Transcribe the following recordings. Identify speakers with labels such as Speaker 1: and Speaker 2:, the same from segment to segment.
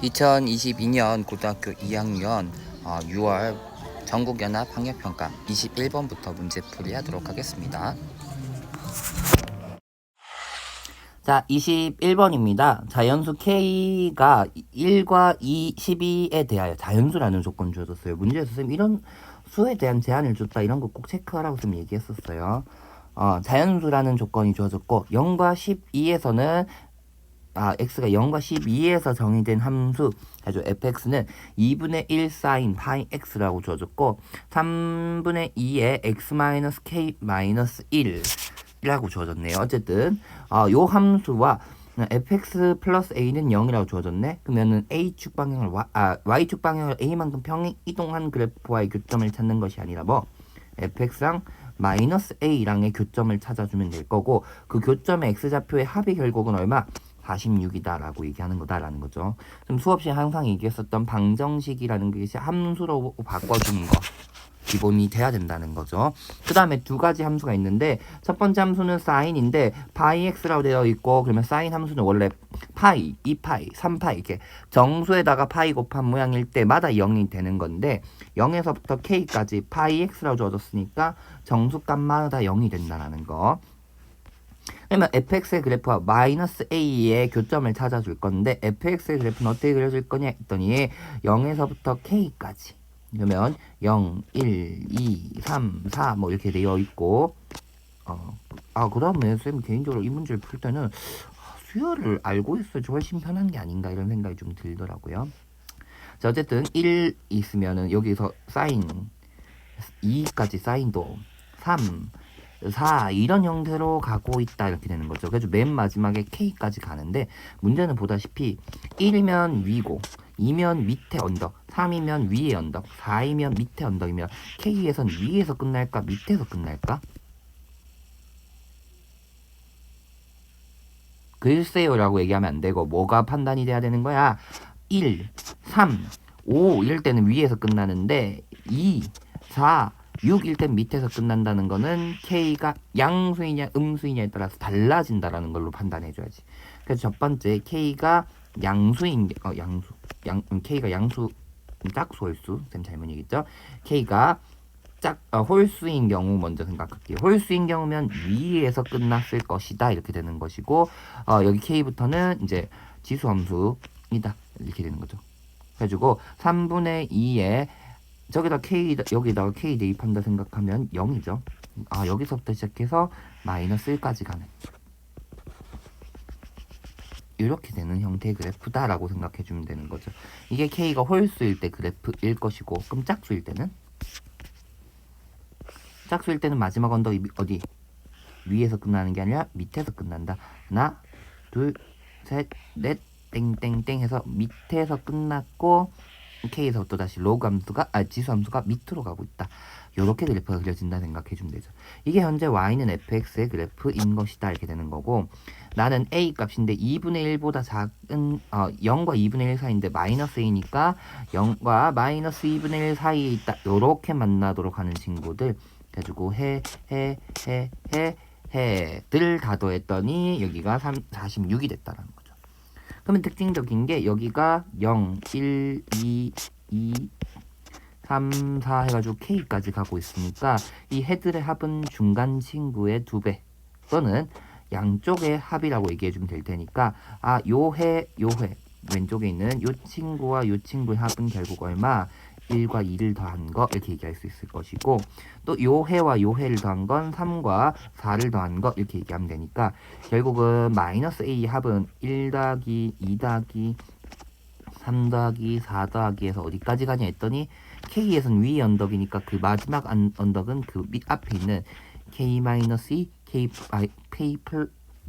Speaker 1: 2022년 고등학교 2학년 6월 전국연합학력평가 21번부터 문제풀이 하도록 하겠습니다. 자, 21번입니다. 자연수 K가 1과 2, 12에 대하여 자연수라는 조건 주어졌어요. 문제에서 선생님 이런 수에 대한 제한을 줬다 이런 거 꼭 체크하라고 선생님 얘기했었어요. 자연수라는 조건이 주어졌고 0과 12에서는 x가 0과 12에서 정의된 함수 해줘. fx는 2분의 1 사인 파이 x라고 주어졌고 3분의 2의 x-k-1 이라고 주어졌네요. 어쨌든 요 함수와 fx 플러스 a는 0이라고 주어졌네. 그러면은 a축 방향을 y축 방향을 a만큼 평행 이동한 그래프와의 교점을 찾는 것이 아니라 fx랑 마이너스 a랑의 교점을 찾아주면 될 거고, 그 교점의 x좌표의 합이 결국은 얼마? 46이다 라고 얘기하는 거다라는 거죠. 그럼 수업 시에 항상 얘기했었던 방정식이라는 것이 함수로 바꿔주는 거 기본이 돼야 된다는 거죠. 그 다음에 두 가지 함수가 있는데, 첫 번째 함수는 사인인데 파이 x라고 되어 있고, 그러면 사인 함수는 원래 파이, 2파이, 3파이 이렇게 정수에다가 파이 곱한 모양일 때마다 0이 되는 건데, 0에서부터 k까지 파이 x라고 주어졌으니까 정수값마다 0이 된다는 거. 그러면 fx의 그래프와 마이너스 a의 교점을 찾아줄 건데, fx의 그래프는 어떻게 그려줄 거냐 했더니 0에서부터 k까지, 그러면 0, 1, 2, 3, 4 뭐 이렇게 되어 있고, 그 다음에 쌤 개인적으로 이 문제를 풀 때는 수열을 알고 있어야지 훨씬 편한 게 아닌가 이런 생각이 좀 들더라고요. 자, 어쨌든 1 있으면은 여기서 사인 2까지 사인도 3, 4 이런 형태로 가고 있다 이렇게 되는 거죠. 그래서 맨 마지막에 K까지 가는데, 문제는 보다시피 1이면 위고 2면 밑에 언덕, 3이면 위에 언덕, 4이면 밑에 언덕이면 K에선 위에서 끝날까 밑에서 끝날까? 글쎄요라고 얘기하면 안 되고 뭐가 판단이 돼야 되는 거야? 1, 3, 5 이럴 때는 위에서 끝나는데 2, 4, 6일 땐 밑에서 끝난다는 거는 K가 양수이냐 음수이냐에 따라서 달라진다라는 걸로 판단해줘야지. 그래서 첫 번째 K가 양수인 K가 양수 짝수 홀수 쌤 잘못 얘기했죠. K가 홀수인 경우 먼저 생각할게요. 홀수인 경우면 위에서 끝났을 것이다 이렇게 되는 것이고, 여기 K부터는 이제 지수함수이다 이렇게 되는 거죠. 그래가지고 3분의 2에 여기다가 K 대입한다 생각하면 0이죠. 여기서부터 시작해서 마이너스 1까지 가는 이렇게 되는 형태의 그래프다라고 생각해주면 되는 거죠. 이게 K가 홀수일 때 그래프일 것이고, 그럼 짝수일 때는 마지막 언덕이 어디? 위에서 끝나는 게 아니라 밑에서 끝난다. 하나, 둘, 셋, 넷, 땡땡땡 해서 밑에서 끝났고, K에서부터 다시 지수 함수가 밑으로 가고 있다. 요렇게 그래프가 그려진다 생각해주면 되죠. 이게 현재 y는 fx의 그래프인 것이다 이렇게 되는 거고, 나는 a 값인데 2분의 1보다 작은 0과 2분의 1 사이인데 마이너스 a니까 0과 마이너스 2분의 1 사이에 있다. 요렇게 만나도록 하는 친구들 해주고 들 다 더했더니 여기가 46이 됐다라는 거죠. 그러면 특징적인 게 여기가 0, 1, 2, 3, 4 해가지고 K까지 가고 있으니까 이 해들의 합은 중간 친구의 2배 또는 양쪽의 합이라고 얘기해주면 될 테니까, 요 해 왼쪽에 있는 요 친구와 요 친구의 합은 결국 얼마? 1과 2를 더한 거 이렇게 얘기할 수 있을 것이고, 또 요 해와 요 해를 더한 건 3과 4를 더한 거 이렇게 얘기하면 되니까, 결국은 마이너스 A 합은 1 더하기 2 더하기 3 더하기 4 더하기 해서 어디까지 가냐 했더니 K에선 위의 언덕이니까 그 마지막 언덕은 그 밑 앞에 있는 K-2,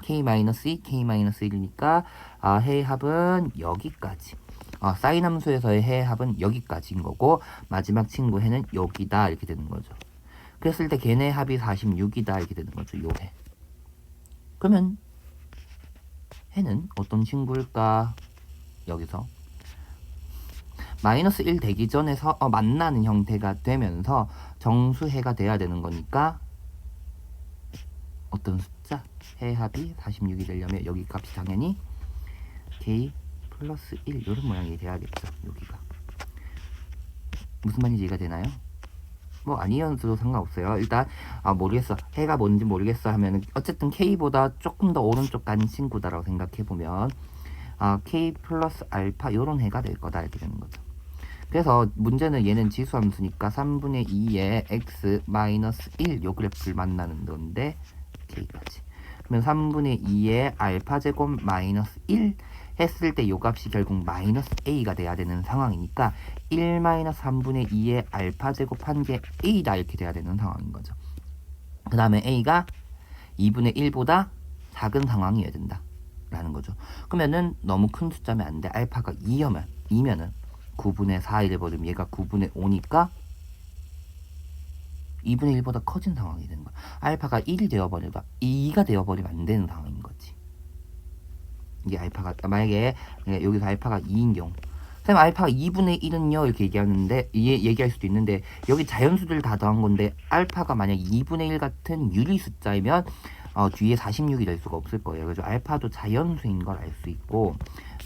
Speaker 1: K-1이니까 해의 합은 여기까지. 사인 함수에서의 해의 합은 여기까지인 거고, 마지막 친구 해는 여기다 이렇게 되는 거죠. 그랬을 때 걔네 합이 46이다 이렇게 되는 거죠. 요 해. 그러면 해는 어떤 친구일까? 여기서 마이너스 1 되기 전에서 만나는 형태가 되면서 정수해가 돼야 되는 거니까 어떤 숫자? 해 합이 46이 되려면 여기 값이 당연히 K 플러스 1 이런 모양이 돼야겠죠. 여기가 무슨 말인지 이해가 되나요? 뭐 아니어도 상관없어요. 일단 모르겠어, 해가 뭔지 모르겠어 하면은 어쨌든 K보다 조금 더 오른쪽 간 친구다라고 생각해보면 K 플러스 알파 요런 해가 될 거다 이렇게 되는 거죠. 그래서 문제는 얘는 지수함수니까 3분의 2의 x 마이너스 1 요 그래프를 만나는 건데 K까지. 그러면 3분의 2의 알파 제곱 마이너스 1 했을 때 요 값이 결국 마이너스 a가 돼야 되는 상황이니까 1 마이너스 3분의 2의 알파 제곱한 게 a다 이렇게 돼야 되는 상황인 거죠. 그 다음에 a가 2분의 1보다 작은 상황이어야 된다 라는 거죠. 그러면은 너무 큰 숫자면 안 돼. 알파가 2면은 9분의 4 이래버리면 얘가 9분의 5니까 2분의 1보다 커진 상황이 되는 거야. 알파가 1이 되어버리면 2가 되어버리면 안 되는 상황인 거지. 이게 알파가 만약에 여기서 알파가 2인 경우, 선생님 알파가 2분의 1은요 이렇게 얘기할 수도 있는데 여기 자연수들 다 더한 건데 알파가 만약 2분의 1 같은 유리 숫자이면 뒤에 46이 될 수가 없을 거예요. 그래서 알파도 자연수인 걸 알 수 있고,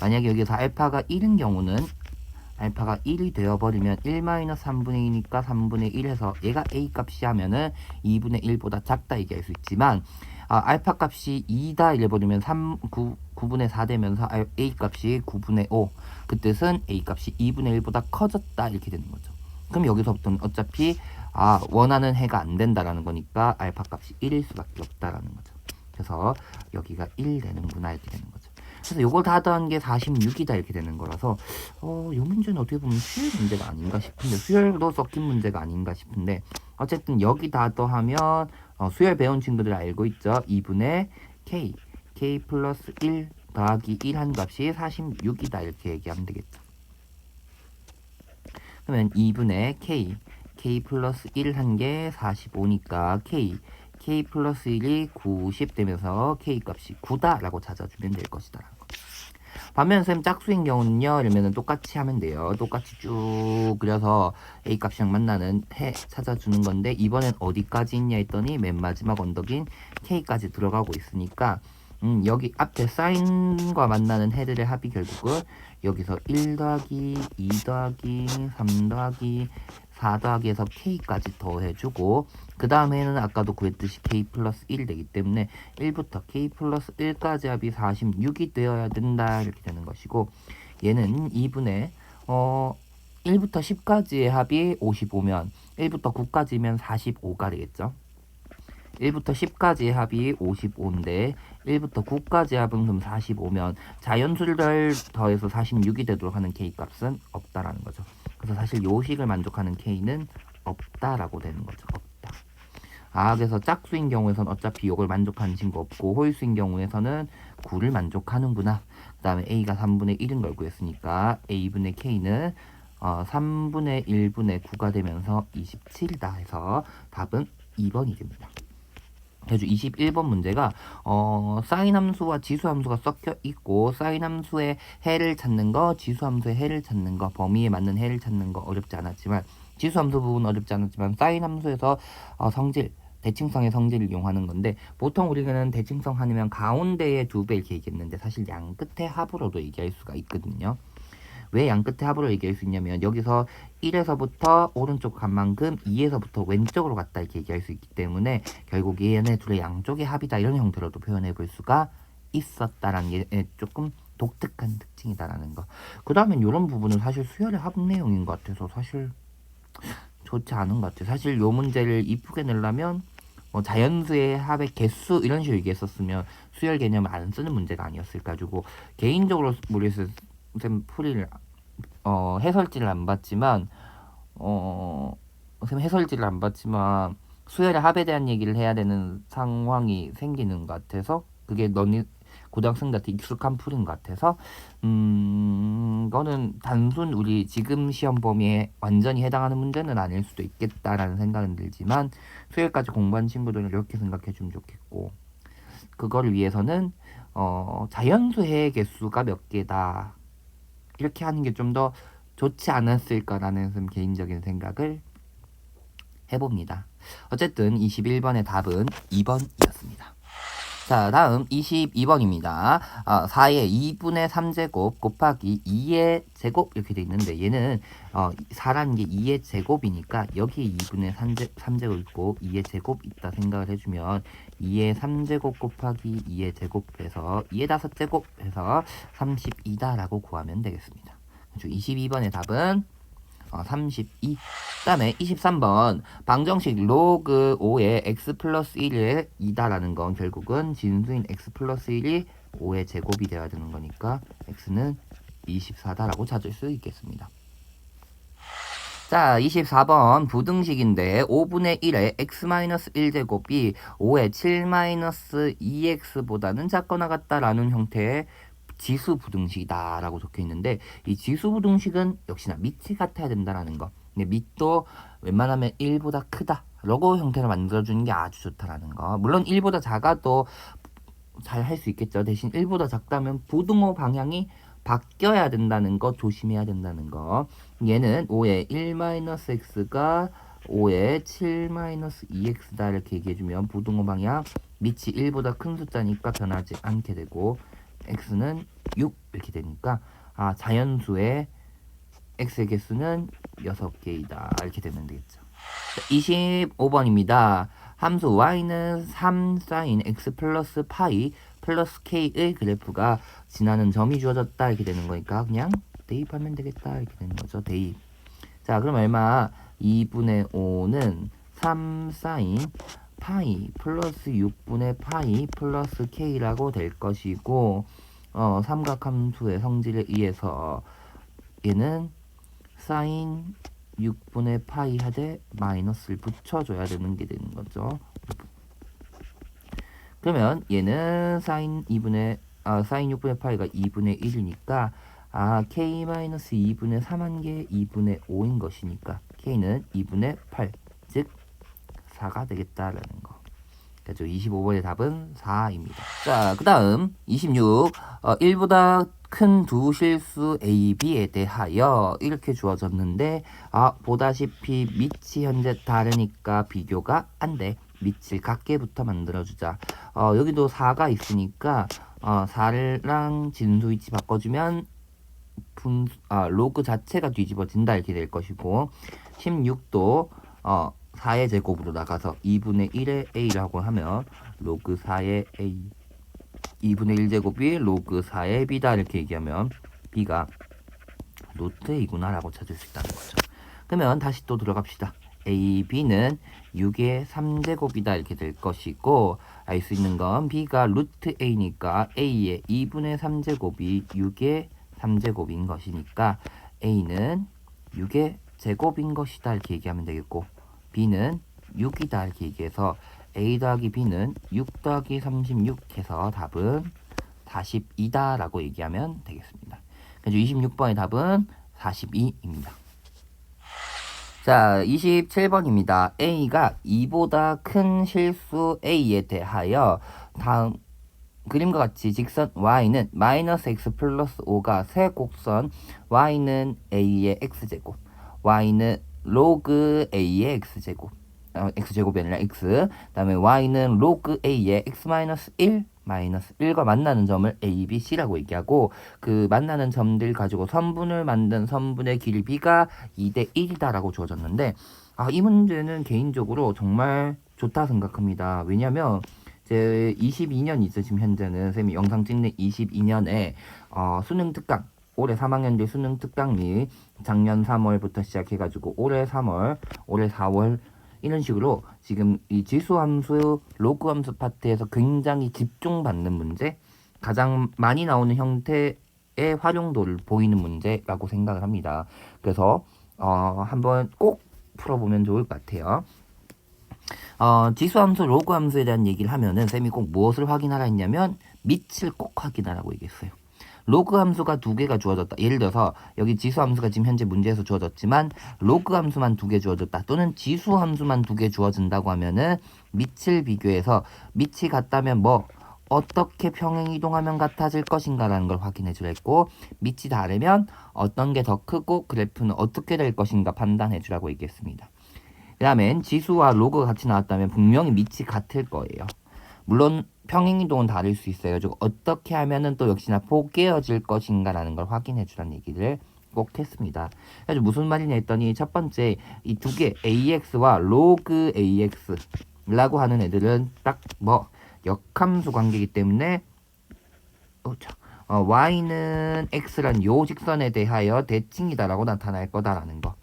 Speaker 1: 만약에 여기서 알파가 1인 경우는 알파가 1이 되어버리면 1-3분의 2니까 3분의 1 해서 얘가 a 값이 하면은 2분의 1보다 작다 얘기할 수 있지만 알파 값이 2다 이래버리면 9분의 4 되면서 a 값이 9분의 5, 그 뜻은 a 값이 2분의 1보다 커졌다 이렇게 되는 거죠. 그럼 여기서부터는 어차피 원하는 해가 안 된다라는 거니까 알파 값이 1일 수밖에 없다라는 거죠. 그래서 여기가 1 되는구나 이렇게 되는 거죠. 그래서 요걸 다 더한 게 46이다 이렇게 되는 거라서 요 문제는 어떻게 보면 수열 문제가 아닌가 싶은데, 수열도 섞인 문제가 아닌가 싶은데, 어쨌든 여기 다 더하면 수열 배운 친구들 알고 있죠. 2분의 k 플러스 1 더하기 1 한 값이 46이다 이렇게 얘기하면 되겠죠. 그러면 2분의 k 플러스 1 한 게 45니까 k 플러스 1이 90 되면서 k 값이 9다 라고 찾아주면 될 것이다. 반면 선생님 짝수인 경우는요, 이러면은 똑같이 하면 돼요. 똑같이 쭉 그려서 a 값이랑 만나는 해 찾아주는 건데, 이번엔 어디까지 있냐 했더니 맨 마지막 언덕인 k까지 들어가고 있으니까 여기 앞에 사인과 만나는 해들의 합이 결국은 여기서 1 더하기 2 더하기 3 더하기 4 더하기 해서 k까지 더해주고, 그 다음에는 아까도 구했듯이 k 플러스 1이 되기 때문에 1부터 k 플러스 1까지 합이 46이 되어야 된다 이렇게 되는 것이고, 얘는 2분의 1부터 10까지의 합이 55면 1부터 9까지면 45가 되겠죠. 1부터 10까지의 합이 55인데 1부터 9까지 합은 그럼 45면 자연수를 더해서 46이 되도록 하는 k값은 없다라는 거죠. 그래서 사실 요식을 만족하는 k는 없다라고 되는 거죠. 없다. 그래서 짝수인 경우에선 어차피 요걸 만족하는 친구 없고, 홀수인 경우에서는 9를 만족하는구나. 그 다음에 a가 3분의 1인 걸 구했으니까 a분의 k는 3분의 1분의 9가 되면서 27이다 해서 답은 2번이 됩니다. 그래서 21번 문제가 사인 함수와 지수 함수가 섞여 있고, 사인 함수의 해를 찾는 거, 지수 함수의 해를 찾는 거, 범위에 맞는 해를 찾는 거 어렵지 않았지만, 지수 함수 부분 어렵지 않았지만 사인 함수에서 성질, 대칭성의 성질을 이용하는 건데, 보통 우리는 대칭성 하면 가운데의 2배 이렇게 얘기했는데 사실 양 끝의 합으로도 얘기할 수가 있거든요. 왜 양 끝의 합으로 얘기할 수 있냐면, 여기서 1에서부터 오른쪽 간 만큼 2에서부터 왼쪽으로 갔다 이렇게 얘기할 수 있기 때문에 결국 얘네 둘의 양쪽의 합이다 이런 형태로도 표현해 볼 수가 있었다라는 게 조금 독특한 특징이다라는 거. 그 다음에 이런 부분은 사실 수열의 합 내용인 것 같아서 사실 좋지 않은 것 같아요. 사실 요 문제를 이쁘게 내려면 자연수의 합의 개수 이런 식으로 얘기했었으면 수열 개념을 안 쓰는 문제가 아니었을까 가지고, 개인적으로 모르겠어요. 쌤 풀이를 해설지를 안 봤지만 쌤 해설지를 안 봤지만 수열의 합에 대한 얘기를 해야 되는 상황이 생기는 것 같아서, 그게 너네 고등학생들한테 익숙한 풀인 것 같아서 이거는 단순 우리 지금 시험 범위에 완전히 해당하는 문제는 아닐 수도 있겠다라는 생각은 들지만, 수열까지 공부한 친구들은 이렇게 생각해 주면 좋겠고, 그거를 위해서는 자연수의 개수가 몇 개다 이렇게 하는 게 좀 더 좋지 않았을까라는 좀 개인적인 생각을 해봅니다. 어쨌든 21번의 답은 2번이었습니다. 자, 다음 22번입니다. 4의 2분의 3제곱 곱하기 2의 제곱 이렇게 돼 있는데 얘는 4라는 게 2의 제곱이니까 여기에 2분의 3제곱 있고 2의 제곱 있다 생각을 해주면 2의 3제곱 곱하기 2의 제곱해서 2의 5제곱 해서 32다라고 구하면 되겠습니다. 22번의 답은 32. 그 다음에 23번 방정식 로그 5의 x 플러스 1의 2다라는 건 결국은 진수인 x 플러스 1이 5의 제곱이 되어야 되는 거니까 x는 24다라고 찾을 수 있겠습니다. 자, 24번 부등식인데 5분의 1의 x-1제곱이 5의 7-2x보다는 작거나 같다라는 형태의 지수 부등식이다 라고 적혀 있는데 이 지수 부등식은 역시나 밑이 같아야 된다라는 거. 근데 밑도 웬만하면 1보다 크다 라고 형태를 만들어주는 게 아주 좋다라는 거. 물론 1보다 작아도 잘 할 수 있겠죠. 대신 1보다 작다면 부등호 방향이 바뀌어야 된다는 거 조심해야 된다는 거. 얘는 5의 1-x가 5의 7-2x다 이렇게 얘기해주면 부등호 방향 밑이 1보다 큰 숫자니까 변하지 않게 되고 x는 6 이렇게 되니까 자연수의 x의 개수는 6개이다 이렇게 되면 되겠죠. 25번입니다. 함수 y는 3sin x 플러스 파이 플러스 k의 그래프가 지나는 점이 주어졌다 이렇게 되는 거니까 그냥 대입하면 되겠다 이렇게 되는 거죠. 대입. 자, 그럼 얼마? 2분의 5는 3sin 파이 플러스 6분의 파이 플러스 k라고 될 것이고 삼각함수의 성질에 의해서 얘는 사인 6분의 파이 하되 마이너스를 붙여줘야 되는 게 되는 거죠. 그러면 얘는 사인 6분의 파이가 2분의 1이니까 k-2분의 3한 게 2분의 5인 것이니까 k는 2분의 8, 즉 4가 되겠다라는 거. 그래서 25번의 답은 4입니다. 자, 그 다음 26. 1보다 큰 두 실수 A, B에 대하여 이렇게 주어졌는데 보다시피 밑이 현재 다르니까 비교가 안 돼. 밑을 같게부터 만들어주자. 여기도 4가 있으니까 4랑 진수 위치 바꿔주면 로그 자체가 뒤집어진다 이렇게 될 것이고 16도 4의 제곱으로 나가서 2분의 1의 a라고 하면 로그 4의 a 2분의 1제곱이 로그 4의 b다 이렇게 얘기하면 b가 루트 a구나 라고 찾을 수 있다는 거죠. 그러면 다시 또 들어갑시다. a, b는 6의 3제곱이다 이렇게 될 것이고 알 수 있는 건 b가 루트 a니까 a의 2분의 3제곱이 6의 3제곱인 것이니까 a는 6의 제곱인 것이다 이렇게 얘기하면 되겠고 b는 6이다 이렇게 얘기해서 a 더하기 b는 6 더하기 36 해서 답은 42다 라고 얘기하면 되겠습니다. 그래서 26번의 답은 42입니다. 자, 27번입니다. a가 2보다 큰 실수 a에 대하여 다음 그림과 같이 직선 y는 마이너스 x 플러스 5가 세 곡선 y는 a의 x제곱 y는 로그 a의 x제곱 x제곱이 아니라 x 그 다음에 y는 로그 a의 x 마이너스 1 마이너스 1과 만나는 점을 a, b, c라고 얘기하고 그 만나는 점들 가지고 선분을 만든 선분의 길이가 2대 1이다 라고 주어졌는데 이 문제는 개인적으로 정말 좋다 생각합니다. 왜냐면 제 22년이죠. 지금 현재는 쌤이 영상 찍는 22년에 수능 특강 올해 3학년들 수능 특강이 작년 3월부터 시작해가지고 올해 3월, 올해 4월 이런 식으로 지금 이 지수함수, 로그함수 파트에서 굉장히 집중받는 문제, 가장 많이 나오는 형태의 활용도를 보이는 문제라고 생각을 합니다. 그래서 한번 꼭 풀어보면 좋을 것 같아요. 지수함수, 로그함수에 대한 얘기를 하면은 쌤이 꼭 무엇을 확인하라 했냐면 밑을 꼭 확인하라고 얘기했어요. 로그 함수가 2개가 주어졌다. 예를 들어서 여기 지수 함수가 지금 현재 문제에서 주어졌지만 로그 함수만 2개 주어졌다. 또는 지수 함수만 2개 주어진다고 하면은 밑을 비교해서 밑이 같다면 뭐 어떻게 평행 이동하면 같아질 것인가라는 걸 확인해 주라 했고 밑이 다르면 어떤 게 더 크고 그래프는 어떻게 될 것인가 판단해 주라고 얘기했습니다. 그 다음엔 지수와 로그가 같이 나왔다면 분명히 밑이 같을 거예요. 물론 평행이동은 다를 수 있어요. 즉 어떻게 하면은 또 역시나 포개어질 것인가라는 걸 확인해 주라는 얘기를 꼭 했습니다. 그래서 무슨 말이냐 했더니 첫 번째 이 두 개 AX와 로그 AX라고 하는 애들은 딱 뭐 역함수 관계이기 때문에 y는 x란 요 직선에 대하여 대칭이다라고 나타날 거다라는 거.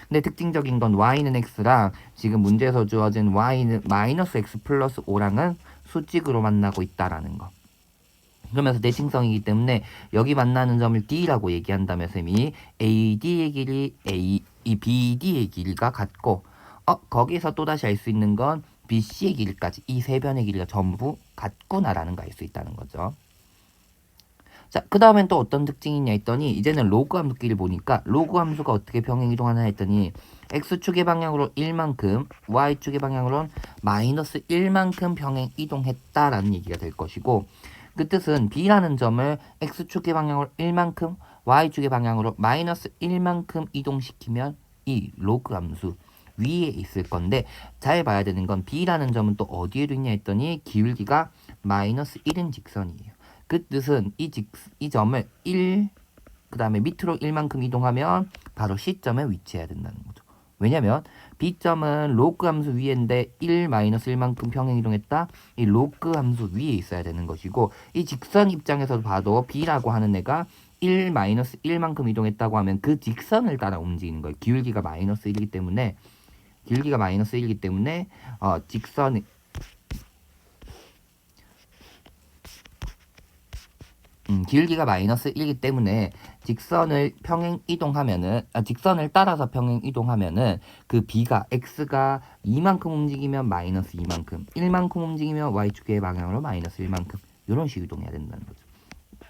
Speaker 1: 근데 특징적인 건 y는 x랑 지금 문제에서 주어진 y는 마이너스 x 플러스 5랑은 수직으로 만나고 있다라는 거. 그러면서 대칭성이기 때문에 여기 만나는 점을 d라고 얘기한다면 쌤이 AD의 길이 이 BD의 길이가 같고 거기서 또다시 알 수 있는 건 BC의 길이까지 이 세 변의 길이가 전부 같구나라는 거 알 수 있다는 거죠. 자, 그 다음엔 또 어떤 특징이 있냐 했더니 이제는 로그 함수끼리 보니까 로그 함수가 어떻게 평행 이동하나 했더니 x축의 방향으로 1만큼 y축의 방향으로는 마이너스 1만큼 평행 이동했다라는 얘기가 될 것이고 그 뜻은 b라는 점을 x축의 방향으로 1만큼 y축의 방향으로 마이너스 1만큼 이동시키면 이 로그 함수 위에 있을 건데 잘 봐야 되는 건 b라는 점은 또 어디에도 있냐 했더니 기울기가 마이너스 1인 직선이에요. 그 뜻은 이 점을 1, 그 다음에 밑으로 1만큼 이동하면 바로 C점에 위치해야 된다는 거죠. 왜냐면 B점은 로그 함수 위인데 1 마이너스 1만큼 평행 이동했다. 이 로그 함수 위에 있어야 되는 것이고 이 직선 입장에서 봐도 B라고 하는 애가 1 마이너스 1만큼 이동했다고 하면 그 직선을 따라 움직이는 거예요. 기울기가 마이너스 1이기 때문에 직선 기울기가 마이너스 1이기 때문에 직선을 직선을 따라서 평행 이동하면은 그 b가 x가 2만큼 움직이면 마이너스 2만큼, 1만큼 움직이면 y축의 방향으로 마이너스 1만큼 이런 식으로 이동해야 된다는 거죠.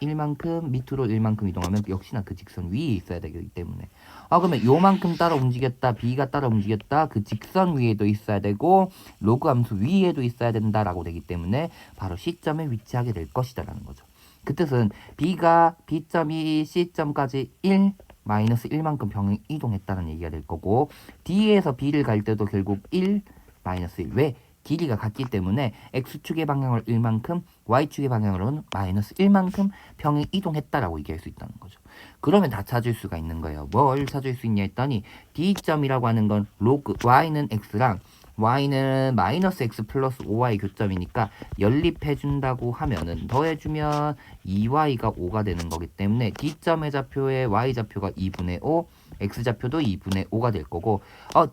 Speaker 1: 1만큼 밑으로 1만큼 이동하면 역시나 그 직선 위에 있어야 되기 때문에 그러면 요만큼 따라 움직였다 b가 따라 움직였다 그 직선 위에도 있어야 되고 로그 함수 위에도 있어야 된다라고 되기 때문에 바로 C점에 위치하게 될 것이다라는 거죠. 그 뜻은 B점이 C점까지 1 마이너스 1만큼 평행 이동했다는 얘기가 될 거고 D에서 B를 갈 때도 결국 1 마이너스 1 왜? 길이가 같기 때문에 X축의 방향으로 1만큼 Y축의 방향으로는 마이너스 1만큼 평행 이동했다라고 얘기할 수 있다는 거죠. 그러면 다 찾을 수가 있는 거예요. 뭘 찾을 수 있냐 했더니 D점이라고 하는 건 로그 Y는 X랑 y는 마이너스 x 플러스 5y 교점이니까 연립해준다고 하면은 더해주면 2y가 5가 되는 거기 때문에 D점의 좌표에 y좌표가 2분의 5 x좌표도 2분의 5가 될 거고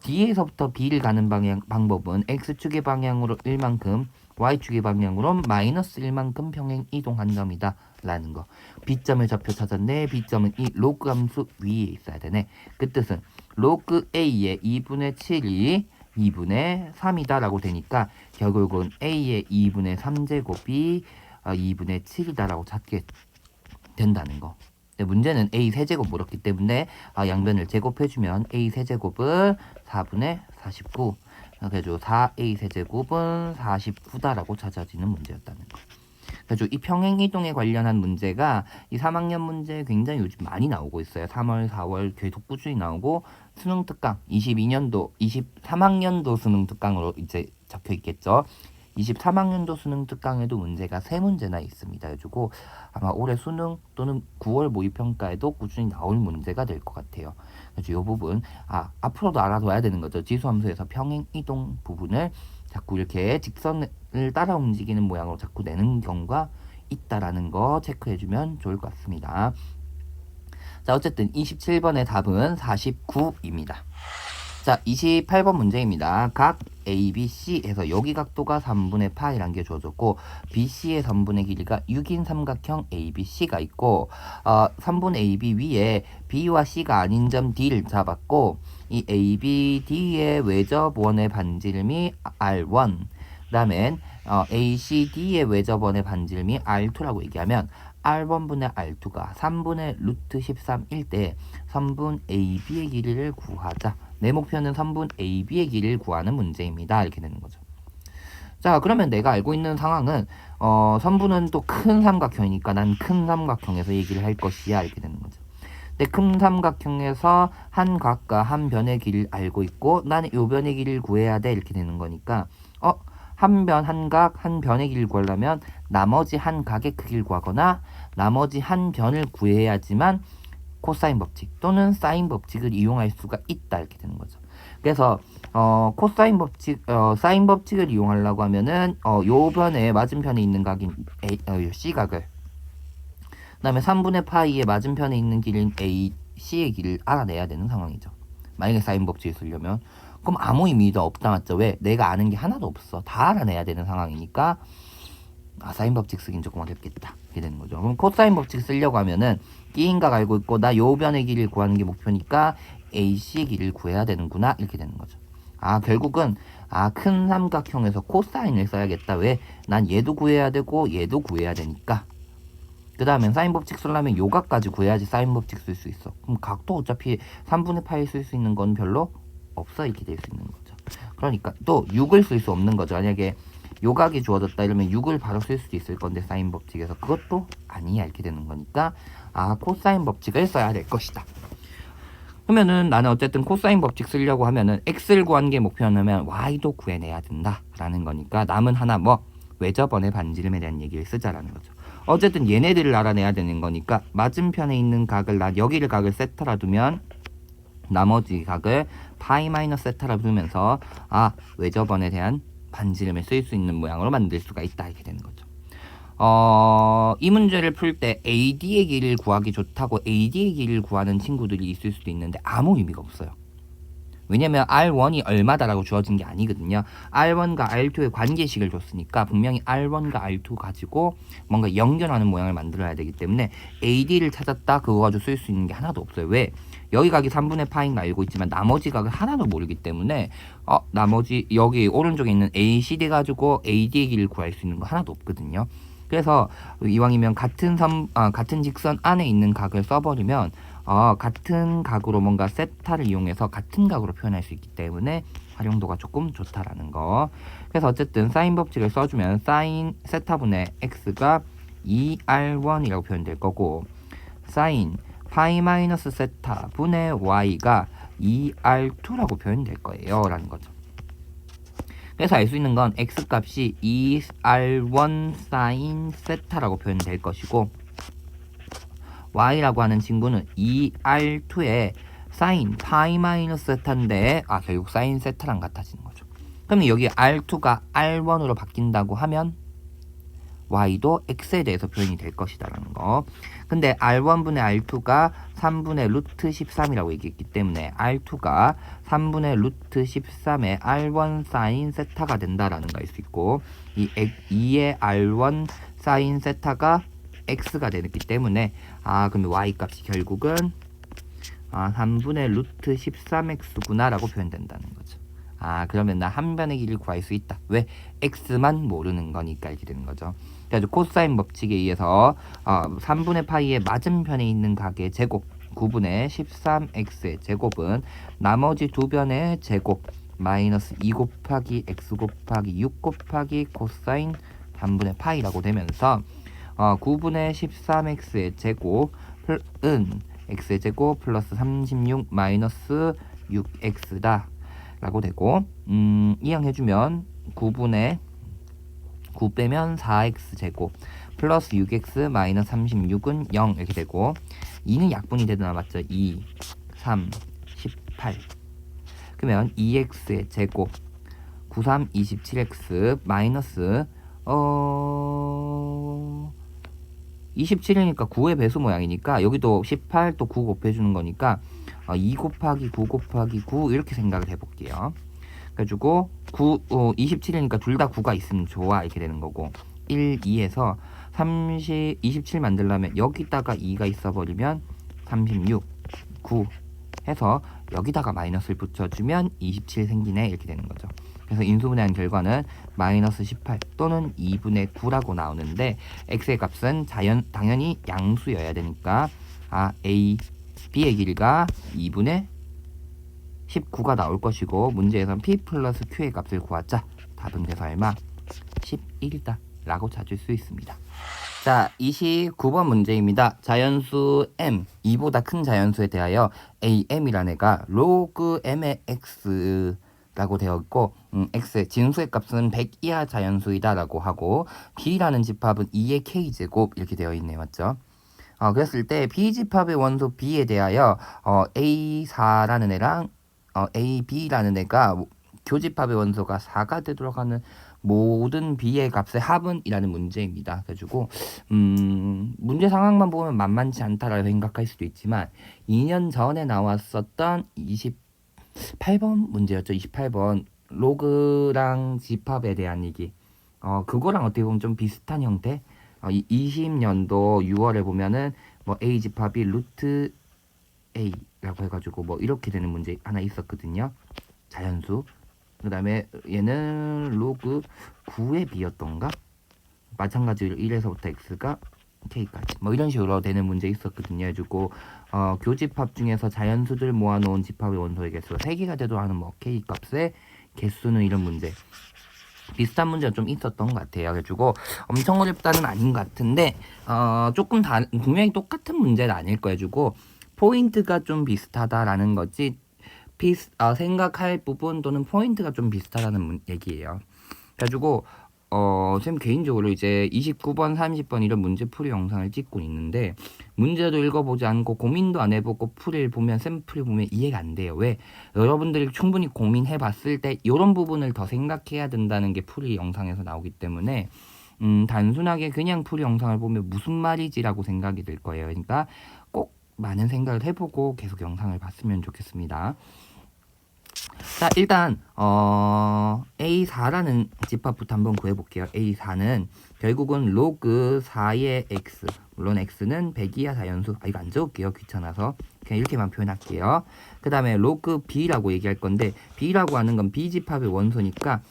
Speaker 1: D에서부터 B를 가는 방법은 x축의 방향으로 1만큼 y축의 방향으로 마이너스 1만큼 평행 이동한 점이다 라는 거. B점의 좌표 찾았네. B점은 이 로그 함수 위에 있어야 되네. 그 뜻은 로그 A의 2분의 7이 2분의 3이다 라고 되니까 결국은 A의 2분의 3제곱이 2분의 7이다 라고 찾게 된다는 거. 근데 문제는 A 세제곱 물었기 때문에 양변을 제곱해주면 A 세제곱은 4분의 49 그래서 4A 세제곱은 49다라고 찾아지는 문제였다는 거. 그래서 이 평행이동에 관련한 문제가 이 3학년 문제 굉장히 요즘 많이 나오고 있어요. 3월, 4월 계속 꾸준히 나오고 수능 특강 23학년도 수능 특강으로 이제 적혀 있겠죠. 23학년도 수능 특강에도 문제가 3문제나 있습니다. 그래가지고 아마 올해 수능 또는 9월 모의평가에도 꾸준히 나올 문제가 될 것 같아요. 그래서 이 부분 앞으로도 알아둬야 되는 거죠. 지수함수에서 평행이동 부분을 자꾸 이렇게 직선을 따라 움직이는 모양으로 자꾸 내는 경우가 있다라는 거 체크해주면 좋을 것 같습니다. 자, 어쨌든 27번의 답은 49입니다. 자, 28번 문제입니다. 각 ABC에서 여기 각도가 3분의 파이란 게 주어졌고 BC의 선분의 길이가 6인 삼각형 ABC가 있고 3분 AB 위에 B와 C가 아닌 점 D를 잡았고 이 ABD의 외접원의 반지름이 R1 그 다음엔 ACD의 외접원의 반지름이 R2라고 얘기하면 R1분의 R2가 3분의 루트 13일 때 선분 AB의 길이를 구하자. 내 목표는 선분 AB의 길이를 구하는 문제입니다. 이렇게 되는 거죠. 자, 그러면 내가 알고 있는 상황은 선분은 또 큰 삼각형이니까 난 큰 삼각형에서 얘기를 할 것이야. 이렇게 되는 거죠. 근데 큰 삼각형에서 한 각과 한 변의 길을 알고 있고 나는 요 변의 길이를 구해야 돼. 이렇게 되는 거니까 한 변, 한 각, 한 변의 길이를 구하려면 나머지 한 각의 크기를 구하거나 나머지 한 변을 구해야지만 코사인 법칙 또는 사인 법칙을 이용할 수가 있다 이렇게 되는 거죠. 그래서 코사인 법칙, 사인 법칙을 이용하려고 하면은 요 변에 맞은편에 있는 각인 C각을, 그다음에 3분의 파이의 맞은편에 있는 길인 C의 길을 알아내야 되는 상황이죠. 만약에 사인 법칙을 쓰려면 그럼 아무 의미도 없다 맞죠? 왜? 내가 아는 게 하나도 없어. 다 알아내야 되는 상황이니까 사인 법칙 쓰긴 조금 어렵겠다 이렇게 되는 거죠. 그럼 코사인 법칙 쓰려고 하면은 끼인 각 알고 있고 나 요 변의 길이를 구하는 게 목표니까 AC의 길이를 구해야 되는구나 이렇게 되는 거죠. 결국은 큰 삼각형에서 코사인을 써야겠다. 왜? 난 얘도 구해야 되고 얘도 구해야 되니까. 그 다음엔 사인 법칙 쓰려면 요 각까지 구해야지 사인 법칙 쓸 수 있어. 그럼 각도 어차피 3분의 파이 쓸 수 있는 건 별로 없어 이렇게 될 수 있는 거죠. 그러니까 또 6을 쓸 수 없는 거죠. 만약에 요 각이 주어졌다 이러면 6을 바로 쓸 수도 있을 건데 사인 법칙에서 그것도 아니야 이렇게 되는 거니까 코사인 법칙을 써야 될 것이다. 그러면은 나는 어쨌든 코사인 법칙 쓰려고 하면은 x를 구하는 게 목표냐면 y도 구해내야 된다라는 거니까 남은 하나 외접원의 반지름에 대한 얘기를 쓰자라는 거죠. 어쨌든 얘네들을 알아내야 되는 거니까 맞은편에 있는 각을 여기를 각을 세타라 두면 나머지 각을 파이 마이너스 세타라 두면서 외접원에 대한 반지름을 쓸 수 있는 모양으로 만들 수가 있다 이렇게 되는 거죠. 이 문제를 풀 때 AD의 길이를 구하기 좋다고 AD의 길이를 구하는 친구들이 있을 수도 있는데 아무 의미가 없어요. 왜냐면 R1이 얼마다라고 주어진 게 아니거든요. R1과 R2의 관계식을 줬으니까 분명히 R1과 R2 가지고 뭔가 연결하는 모양을 만들어야 되기 때문에 AD를 찾았다 그거 가지고 쓸 수 있는 게 하나도 없어요. 왜? 여기 각이 3분의 파인 거 알고 있지만 나머지 각을 하나도 모르기 때문에 나머지 여기 오른쪽에 있는 ACD 가지고 AD의 길이를 구할 수 있는 거 하나도 없거든요. 그래서 이왕이면 같은 직선 안에 있는 각을 써버리면 같은 각으로 뭔가 세타를 이용해서 같은 각으로 표현할 수 있기 때문에 활용도가 조금 좋다라는 거. 그래서 어쨌든 사인 법칙을 써주면 사인 세타분의 x가 2r1이라고 표현될 거고 사인 파이 마이너스 세타 분의 y가 2r2라고 표현될 거예요 라는 거죠. 그래서 알 수 있는 건 x값이 2r1 사인 세타라고 표현될 것이고 y라고 하는 친구는 2r2의 사인 파이 마이너스 세타인데 결국 사인 세타랑 같아지는 거죠. 그럼 여기 r2가 r1으로 바뀐다고 하면 y도 x에 대해서 표현이 될 것이다 라는 거. 근데 r1분의 r2가 3분의 루트 13이라고 얘기했기 때문에 r2가 3분의 루트 13의 r1 사인 세타가 된다라는 거 알 수 있고 이 2의 r1 사인 세타가 x가 되기 때문에 그럼 y 값이 결국은 3분의 루트 13x구나 라고 표현된다는 거죠. 그러면 나 한 변의 길이를 구할 수 있다. 왜? x만 모르는 거니까 이렇게 되는 거죠. 그래서 코사인 법칙에 의해서 3분의 파이의 맞은편에 있는 각의 제곱 9분의 13x의 제곱은 나머지 두 변의 제곱 마이너스 2 곱하기 x 곱하기 6 곱하기 코사인 3분의 파이라고 되면서 9분의 13x의 제곱은 x의 제곱 플러스 36 마이너스 6x다 라고 되고 이항해주면 9분의 9 빼면 4x 제곱 플러스 6x 마이너스 36은 0 이렇게 되고 2는 약분이 되나 맞죠? 2, 3, 18 그러면 2x의 제곱 9, 3, 27x 마이너스 27이니까 9의 배수 모양이니까 여기도 18 또 9 곱해주는 거니까 2 곱하기 9 곱하기 9 이렇게 생각을 해볼게요. 그래가지고 27이니까 둘 다 9가 있으면 좋아 이렇게 되는 거고 1, 2에서 27 만들려면 여기다가 2가 있어버리면 36, 9 해서 여기다가 마이너스를 붙여주면 27 생기네 이렇게 되는 거죠. 그래서 인수분해한 결과는 마이너스 18 또는 2분의 9라고 나오는데 x의 값은 당연히 양수여야 되니까 a, b의 길이가 2분의 19가 나올 것이고 문제에선 p 플러스 q의 값을 구하자. 답은 그래서 얼마? 11이다 라고 찾을 수 있습니다. 자, 29번 문제입니다. 자연수 m, 2보다 큰 자연수에 대하여 am이라는 애가 로그 m의 x 라고 되어 있고 x 진수의 값은 100 이하 자연수이다 라고 하고 b라는 집합은 2의 k제곱 이렇게 되어 있네요. 맞죠? 그랬을 때 b집합의 원소 b에 대하여 a4라는 애랑 ab라는 애가 교집합의 원소가 4가 되도록 하는 모든 b의 값의 합은 이라는 문제입니다. 그래가지고 문제 상황만 보면 만만치 않다라고 생각할 수도 있지만 2년 전에 나왔었던 28번 문제였죠. 28번 로그랑 집합에 대한 얘기. 그거랑 어떻게 보면 좀 비슷한 형태. 20년도 6월에 보면은 뭐 a 집합이 루트 a라고 해가지고 뭐 이렇게 되는 문제 하나 있었거든요. 자연수. 그 다음에 얘는 로그 9의 b였던가? 마찬가지로 1에서부터 x가 k까지 뭐 이런 식으로 되는 문제 있었거든요. 해주고 교집합 중에서 자연수들 모아놓은 집합의 원소의 개수 3개가 되도록 하는 뭐 k 값의 개수는 이런 문제 비슷한 문제가 좀 있었던 것 같아요. 그래가지고 엄청 어렵다는 아닌 것 같은데 조금 분명히 똑같은 문제는 아닐 거예요. 해주고 포인트가 좀 비슷하다라는 거지 생각할 부분 또는 포인트가 좀 비슷하다는 얘기예요. 그래가지고 쌤 개인적으로 이제 29번, 30번 이런 문제풀이 영상을 찍고 있는데 문제도 읽어보지 않고 고민도 안 해보고 풀이를 보면 샘플을 보면 이해가 안 돼요. 왜? 여러분들이 충분히 고민해봤을 때 이런 부분을 더 생각해야 된다는 게 풀이 영상에서 나오기 때문에 단순하게 그냥 풀이 영상을 보면 무슨 말이지라고 생각이 들 거예요. 그러니까 꼭 많은 생각을 해보고 계속 영상을 봤으면 좋겠습니다. 자, 일단 A4라는 집합부터 한번 구해볼게요. A4는 결국은 로그 4의 x, 물론 x는 100 이하 자연수. 이거 안 적을게요. 귀찮아서 그냥 이렇게만 표현할게요. 그 다음에 로그 b라고 얘기할 건데 b라고 하는 건 b집합의 원소니까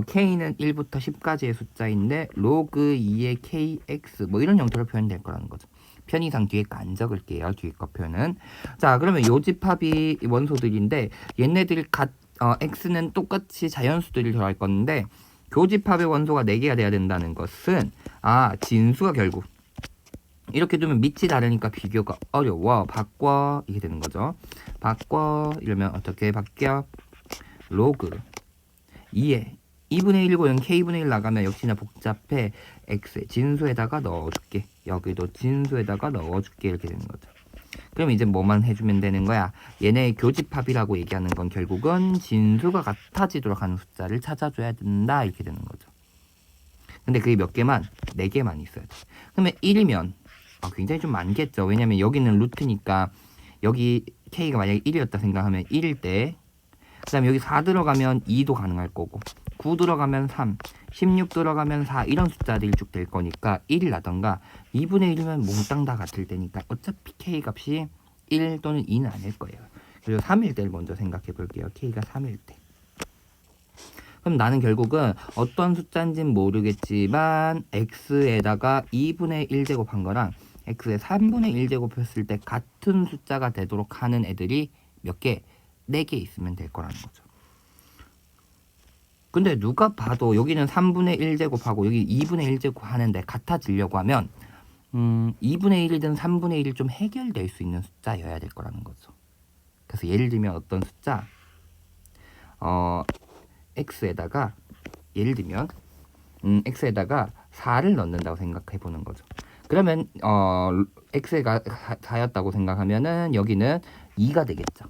Speaker 1: k는 1부터 10까지의 숫자인데 로그 2의 kx 뭐 이런 형태로 표현될 거라는 거죠. 편의상 뒤에 거 안 적을게요. 뒤에 거 표현은. 자, 그러면 요 집합이 원소들인데 얘네들 x는 똑같이 자연수들이 들어갈 건데 교집합의 원소가 4개가 돼야 된다는 것은 진수가 결국 이렇게 두면 밑이 다르니까 비교가 어려워. 바꿔 이게 되는 거죠. 바꿔 이러면 어떻게 바뀌어? 로그 2에 2분의 1이고 k분의 1 나가면 역시나 복잡해. x 진수에다가 넣어줄게. 여기도 진수에다가 넣어줄게. 이렇게 되는 거죠. 그럼 이제 뭐만 해주면 되는 거야? 얘네 교집합이라고 얘기하는 건 결국은 진수가 같아지도록 하는 숫자를 찾아줘야 된다. 이렇게 되는 거죠. 근데 그게 몇 개만? 4개만 있어야 돼. 그러면 1이면 굉장히 좀 많겠죠. 왜냐면 여기는 루트니까 여기 k가 만약에 1이었다 생각하면 1일 때 그 다음에 여기 4 들어가면 2도 가능할 거고 9 들어가면 3, 16 들어가면 4 이런 숫자들이 쭉 될 거니까 1이 나던가 2분의 1이면 몽땅 다 같을 때니까 어차피 k 값이 1 또는 2는 아닐 거예요. 그리고 3일 때를 먼저 생각해 볼게요. k가 3일 때. 그럼 나는 결국은 어떤 숫자인지는 모르겠지만 x에다가 2분의 1 제곱한 거랑 x에 3분의 1 제곱했을 때 같은 숫자가 되도록 하는 애들이 몇 개? 4개 있으면 될 거라는 거죠. 근데 누가 봐도 여기는 3분의 1 제곱하고 여기 2분의 1 제곱 하는데 같아지려고 하면 2분의 1이든 3분의 1이 좀 해결될 수 있는 숫자여야 될 거라는 거죠. 그래서 예를 들면 어떤 숫자 x에다가 예를 들면 x에다가 4를 넣는다고 생각해 보는 거죠. 그러면 x가 4였다고 생각하면은 여기는 2가 되겠죠.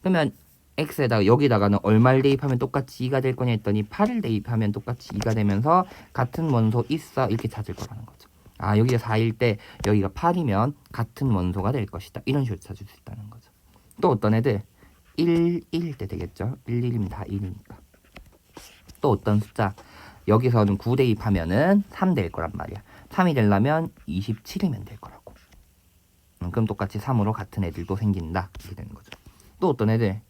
Speaker 1: 그러면 x에다가 여기다가는 얼마를 대입하면 똑같이 2가 될 거냐 했더니 8을 대입하면 똑같이 2가 되면서 같은 원소 있어 이렇게 찾을 거라는 거죠. 여기가 4일 때 여기가 8이면 같은 원소가 될 것이다. 이런 식으로 찾을 수 있다는 거죠. 또 어떤 애들 1일 때 되겠죠. 1이면 다 1이니까. 또 어떤 숫자 여기서는 9 대입하면은 3 될 거란 말이야. 3이 되려면 27이면 될 거라고. 그럼 똑같이 3으로 같은 애들도 생긴다. 이렇게 되는 거죠. 또 어떤 애들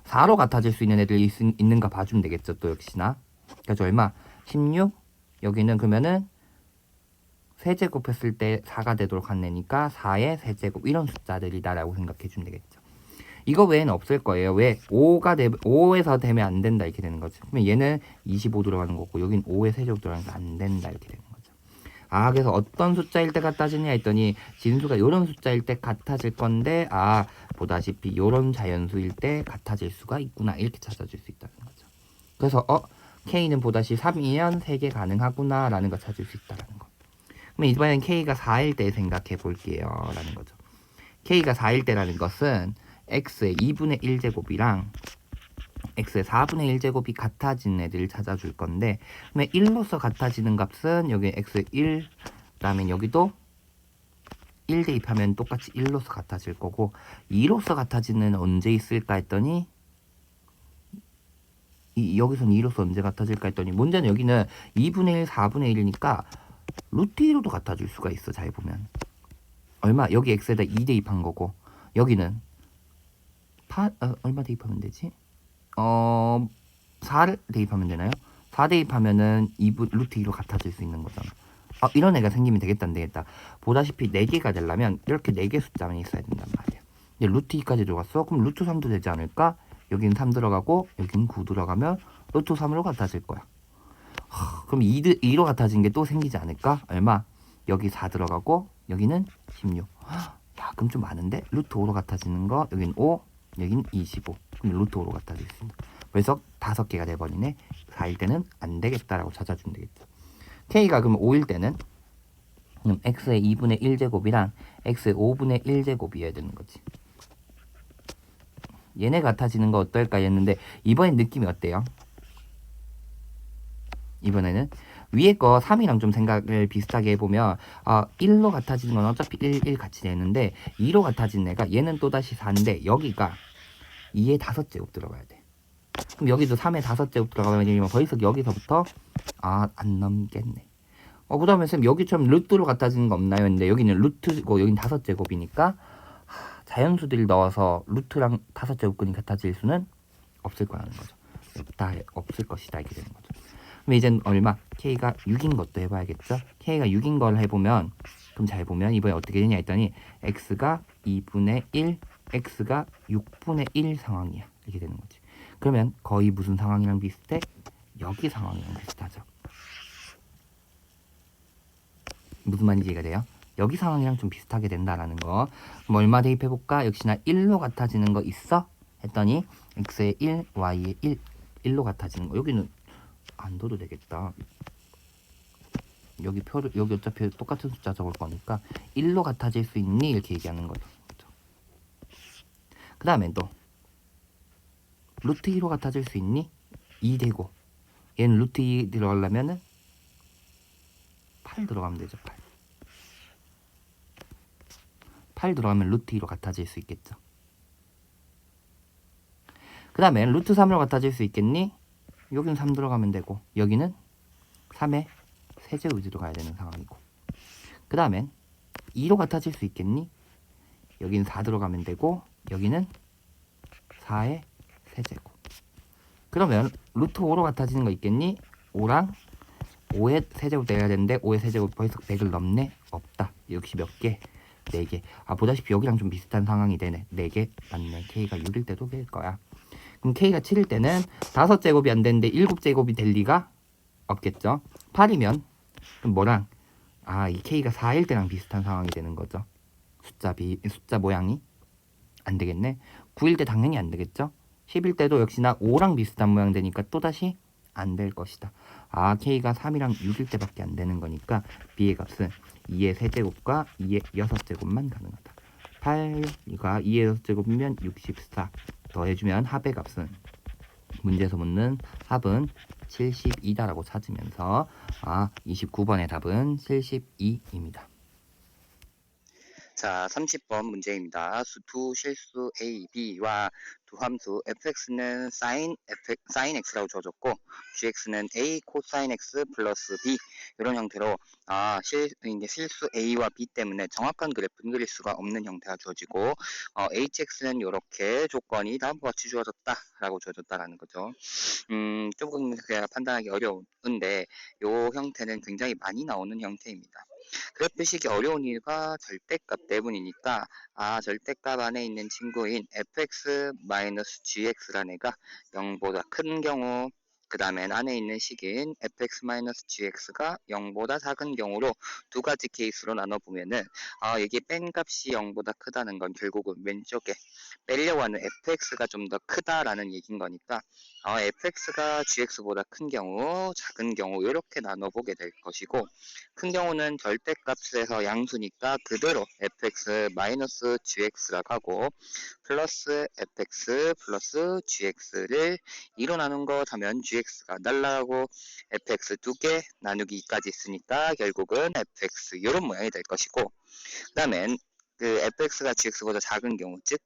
Speaker 1: 4로 같아질 수 있는 애들이 있는가 봐주면 되겠죠. 또 역시나. 그래서 얼마? 16. 여기는 그러면은 세제곱했을 때 4가 되도록 한 애니까 4의 세제곱 이런 숫자들이다라고 생각해 주면 되겠죠. 이거 외에는 없을 거예요. 왜? 5에서 되면 안 된다 이렇게 되는 거죠. 그러면 얘는 25 들어가는 거고 여긴 5의 세제곱 들어가니까 안 된다 이렇게 되는 거죠. 그래서 어떤 숫자일 때 같아지냐 했더니 진수가 이런 숫자일 때 같아질 건데 보다시피 이런 자연수일 때 같아질 수가 있구나 이렇게 찾아줄 수 있다는 거죠. 그래서 K는 보다시 3이면 3개 가능하구나 라는 걸 찾을 수 있다라는 거. 그럼 이번엔 K가 4일 때 생각해 볼게요 라는 거죠. K가 4일 때라는 것은 X의 2분의 1제곱이랑 X의 4분의 1제곱이 같아진 애들을 찾아줄 건데, 그러면 1로서 같아지는 값은 여기 X의 1, 그다음에 여기도 1 대입하면 똑같이 1로서 같아질 거고, 2로서 같아지는 언제 있을까 했더니 여기서는 2로서 언제 같아질까 했더니 문제는 여기는 2분의 1, 4분의 1이니까 루트 2로도 같아질 수가 있어. 잘 보면 얼마, 여기 x에다 2 대입한 거고, 여기는 얼마 대입하면 되지? 4를 대입하면 되나요? 4 대입하면은 2분 루트 2로 같아질 수 있는 거잖아. 이런 애가 생기면 되겠다 안 되겠다. 보다시피 4개가 되려면 이렇게 4개 숫자만 있어야 된단 말이야. 근데 루트 2까지 들어갔어. 그럼 루트 3도 되지 않을까? 여기는 3 들어가고 여기는 9 들어가면 루트 3으로 같아질 거야. 그럼 2로 같아진 게 또 생기지 않을까? 얼마? 여기 4 들어가고 여기는 16. 야, 그럼 좀 많은데? 루트 5로 같아지는 거, 여기는 5, 여기는 25. 그럼 루트 5로 같아질 수 있습니다. 그래서 5개가 돼버리네. 4일 때는 안 되겠다라고 찾아주면 되겠죠. K가 그럼 5일 때는 X의 2분의 1제곱이랑 X의 5분의 1제곱이어야 되는 거지. 얘네 같아지는 거 어떨까 했는데 이번엔 느낌이 어때요? 이번에는 위에 거 3이랑 좀 생각을 비슷하게 해보면 1로 같아지는 건 어차피 1 같이 되는데 2로 같아진 애가 얘는 또다시 4인데 여기가 2의 5제곱 들어가야 돼. 그럼 여기도 3의 5제곱 들어가면 벌써 여기서부터 안 넘겠네. 그 다음에 쌤 여기처럼 루트로 같아지는 거 없나요? 근데 여기는 루트고 여긴 5제곱이니까 자연수들을 넣어서 루트랑 5제곱근이 같아질 수는 없을 거라는 거죠. 없을 것이다 이렇게 되는 거죠. 그럼 이젠 얼마? K가 6인 것도 해봐야겠죠? K가 6인 걸 해보면, 그럼 잘 보면 이번에 어떻게 되냐 했더니 X가 2분의 1, X가 6분의 1 상황이야. 이렇게 되는 거지. 그러면 거의 무슨 상황이랑 비슷해? 여기 상황이랑 비슷하죠. 무슨 말인지 이해가 돼요? 여기 상황이랑 좀 비슷하게 된다라는 거. 그럼 얼마 대입해볼까? 역시나 1로 같아지는 거 있어? 했더니 X의 1, Y의 1, 1로 같아지는 거. 여기는 안 둬도 되겠다. 여기 어차피 똑같은 숫자 적을 거니까 1로 같아질 수 있니? 이렇게 얘기하는 거죠. 그 다음에 또 루트 2로 같아질 수 있니? 2 되고 얘는 루트 2 들어가려면은 8 들어가면 되죠. 8 들어가면 루트 2로 같아질 수 있겠죠. 그 다음에 루트 3으로 같아질 수 있겠니? 여기는 3 들어가면 되고 여기는 3의 세제곱이 들어가야 되는 상황이고, 그 다음엔 2로 같아질 수 있겠니? 여기는 4 들어가면 되고 여기는 4의 세제곱. 그러면 루트 5로 같아지는 거 있겠니? 5랑 5의 세제곱 돼야 되는데 5의 세제곱 벌써 100을 넘네? 없다. 역시 몇 개? 4개. 보다시피 여기랑 좀 비슷한 상황이 되네. 4개 맞네. K가 6일 때도 될 거야. 그럼 K가 7일 때는 5제곱이 안 되는데 7제곱이 될 리가 없겠죠. 8이면 그럼 뭐랑 이 K가 4일 때랑 비슷한 상황이 되는 거죠. 숫자 모양이 안 되겠네. 9일 때 당연히 안 되겠죠. 10일 때도 역시나 5랑 비슷한 모양 되니까 또다시 안 될 것이다. K가 3이랑 6일 때밖에 안 되는 거니까 B의 값은 2의 세제곱과 2의 6제곱만 가능하다. 8과 2의 6제곱이면 64 더해주면 합의 값은 문제에서 묻는 합은 72다라고 찾으면서 29번의 답은 72입니다. 자, 30번 문제입니다. 두 실수 A, B와 두 함수 fx는 sin x라고 주어졌고 gx는 a 코사인 x 플러스 b 이런 형태로 실수 A와 B 때문에 정확한 그래프는 그릴 수가 없는 형태가 주어지고 hx는 이렇게 조건이 다음과 같이 주어졌다라고 주어졌다라는 거죠. 조금 판단하기 어려운데 이 형태는 굉장히 많이 나오는 형태입니다. 그래프식이 어려운 이유가 절대값 때문이니까 절대값 안에 있는 친구인 fx-gx라는 애가 0보다 큰 경우 그 다음에 안에 있는 식인 fx-gx가 0보다 작은 경우로 두 가지 케이스로 나눠보면은 여기 뺀 값이 0보다 크다는 건 결국은 왼쪽에 빼려고 하는 fx가 좀 더 크다라는 얘기인 거니까 fx가 gx보다 큰 경우, 작은 경우 이렇게 나눠보게 될 것이고, 큰 경우는 절대값에서 양수니까 그대로 fx-gx라고 하고 플러스 fx 플러스 gx를 2로 나눈 거 하면 gx가 날라가고 fx 2개 나누기 2까지 있으니까 결국은 fx 이런 모양이 될 것이고, 그 다음엔 그 fx가 gx보다 작은 경우, 즉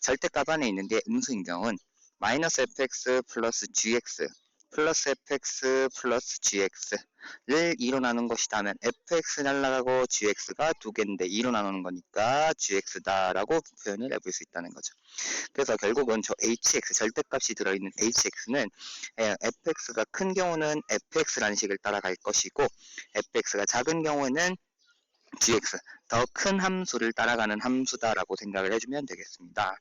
Speaker 1: 절대값 안에 있는 게 음수인 경우는 마이너스 fx 플러스 gx 플러스 fx 플러스 gx를 2로 나눈 것이다면 fx 날라가고 gx가 2개인데 2로 나누는 거니까 gx다라고 표현을 해볼 수 있다는 거죠. 그래서 결국은 저 hx, 절대값이 들어있는 hx는 fx가 큰 경우는 fx라는 식을 따라갈 것이고 fx가 작은 경우에는 gx, 더 큰 함수를 따라가는 함수다라고 생각을 해주면 되겠습니다.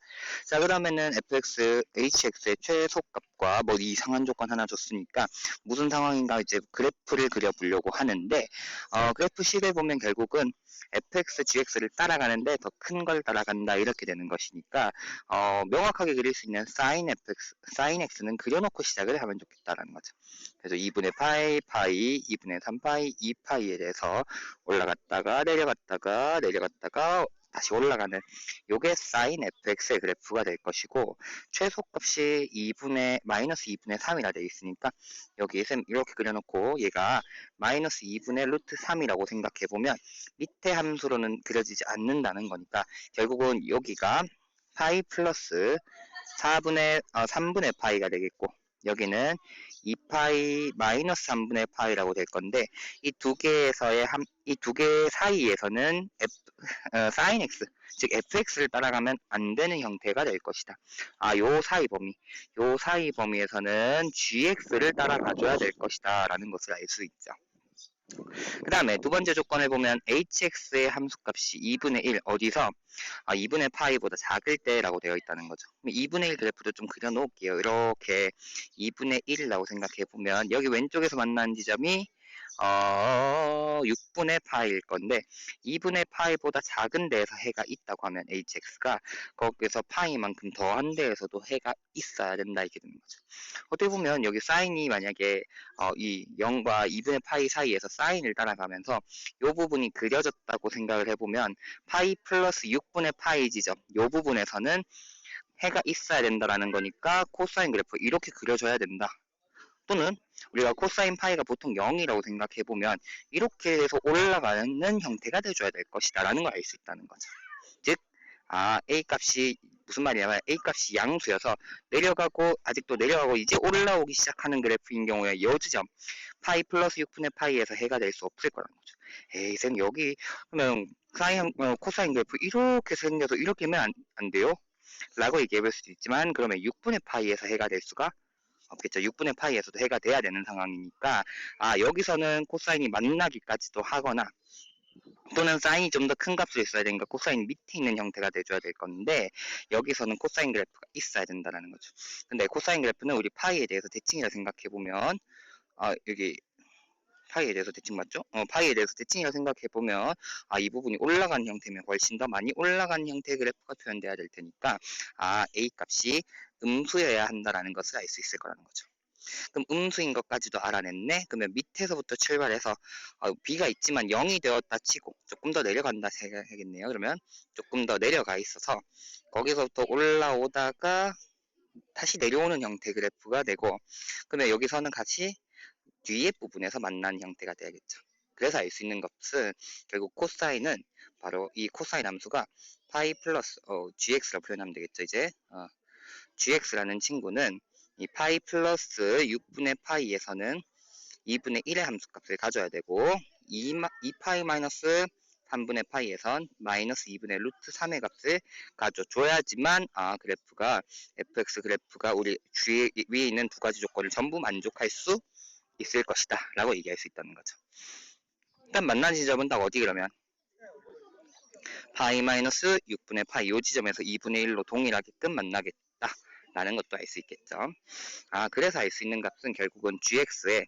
Speaker 1: 자, 그러면은 fx, hx의 최소값과 뭐 이상한 조건 하나 줬으니까 무슨 상황인가 이제 그래프를 그려보려고 하는데, 그래프식을 보면 결국은 fx, gx를 따라가는데 더 큰 걸 따라간다 이렇게 되는 것이니까 명확하게 그릴 수 있는 sin fx, sin x는 그려놓고 시작을 하면 좋겠다라는 거죠. 그래서 2분의 파이, 2분의 3파이, 2파이에 대해서 올라갔다가 내려갔다가 다시 올라가는 요게 sin fx의 그래프가 될 것이고, 최소값이 마이너스 2분의 3이라 되어 있으니까 여기 이렇게 그려놓고 얘가 마이너스 2분의 루트 3이라고 생각해보면 밑에 함수로는 그려지지 않는다는 거니까 결국은 여기가 파이 플러스 3분의 파이가 되겠고, 여기는 2파이 마이너스 3분의 파이라고 될 건데, 이 두 개 사이에서는 sin x, 즉 fx를 따라가면 안 되는 형태가 될 것이다. 요 사이 범위에서는 gx를 따라가줘야 될 것이다 라는 것을 알 수 있죠. 그 다음에 두 번째 조건을 보면 hx의 함수값이 2분의 1, 어디서? 2분의 파이보다 작을 때라고 되어 있다는 거죠. 2분의 1 그래프도 좀 그려놓을게요. 이렇게 2분의 1이라고 생각해보면 여기 왼쪽에서 만나는 지점이 6분의 파이일 건데 2분의 파이보다 작은 데에서 해가 있다고 하면 hx가 거기서 파이만큼 더한 데에서도 해가 있어야 된다 이렇게 되는 거죠. 어떻게 보면 여기 사인이 만약에 이 0과 2분의 파이 사이에서 사인을 따라가면서 이 부분이 그려졌다고 생각을 해보면 파이 플러스 6분의 파이 지점 이 부분에서는 해가 있어야 된다라는 거니까 코사인 그래프 이렇게 그려줘야 된다. 또는 우리가 코사인 파이가 보통 0이라고 생각해보면 이렇게 해서 올라가는 형태가 돼줘야 될 것이다 라는 걸 알 수 있다는 거죠. 즉 A 값이 무슨 말이냐면 A 값이 양수여서 아직도 내려가고 이제 올라오기 시작하는 그래프인 경우에 이 지점 파이 플러스 6분의 파이에서 해가 될 수 없을 거라는 거죠. 에이 쌤 여기 그러면 코사인 그래프 이렇게 생겨서 이렇게 하면 안 돼요? 라고 얘기해 볼 수도 있지만 그러면 6분의 파이에서 해가 될 수가 없겠죠. 6분의 파이에서도 해가 돼야 되는 상황이니까 여기서는 코사인이 만나기까지도 하거나 또는 사인이 좀 더 큰 값으로 있어야 되니까 코사인 밑에 있는 형태가 돼줘야 될 건데 여기서는 코사인 그래프가 있어야 된다는 거죠. 근데 코사인 그래프는 우리 파이에 대해서 대칭이라 생각해보면 여기 파이에 대해서 대칭 맞죠? 파이에 대해서 대칭이라 생각해보면 이 부분이 올라간 형태면 훨씬 더 많이 올라간 형태의 그래프가 표현돼야 될 테니까 A 값이 음수여야 한다라는 것을 알 수 있을 거라는 거죠. 그럼 음수인 것까지도 알아냈네? 그러면 밑에서부터 출발해서 B가 있지만 0이 되었다 치고 조금 더 내려간다 해야겠네요. 그러면 조금 더 내려가 있어서 거기서부터 올라오다가 다시 내려오는 형태 그래프가 되고 그러면 여기서는 같이 뒤에 부분에서 만나는 형태가 돼야겠죠. 그래서 알 수 있는 것은 결국 코사인은 바로 이 코사인 함수가 파이 플러스 gx라고 표현하면 되겠죠. 이제 gx라는 친구는 이 파이 플러스 6분의 파이에서는 2분의 1의 함수값을 가져야 되고 2파이 마이너스 3분의 파이에선 마이너스 2분의 루트 3의 값을 가져줘야지만 그래프가 fx 그래프가 우리 위에 있는 두 가지 조건을 전부 만족할 수 있을 것이다 라고 얘기할 수 있다는 거죠. 일단 만난 지점은 딱 어디 그러면 파이 마이너스 6분의 파이 이 지점에서 2분의 1로 동일하게끔 만나겠다 라는 것도 알 수 있겠죠. 그래서 알 수 있는 값은 결국은 gx에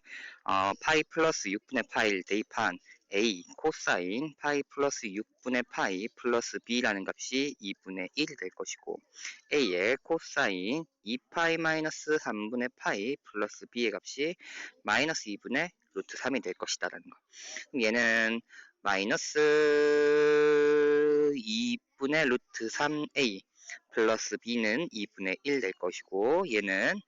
Speaker 1: 파이 플러스 6분의 파이를 대입한 a 코사인 파이 플러스 6분의 파이 플러스 b라는 값이 2분의 1이 될 것이고, a의 코사인 2파이 마이너스 3분의 파이 플러스 b의 값이 마이너스 2분의 루트 3이 될 것이다 라는 거. 그럼 얘는 마이너스 2분의 루트 3a 플러스 b는 2분의 1 될 것이고, 얘는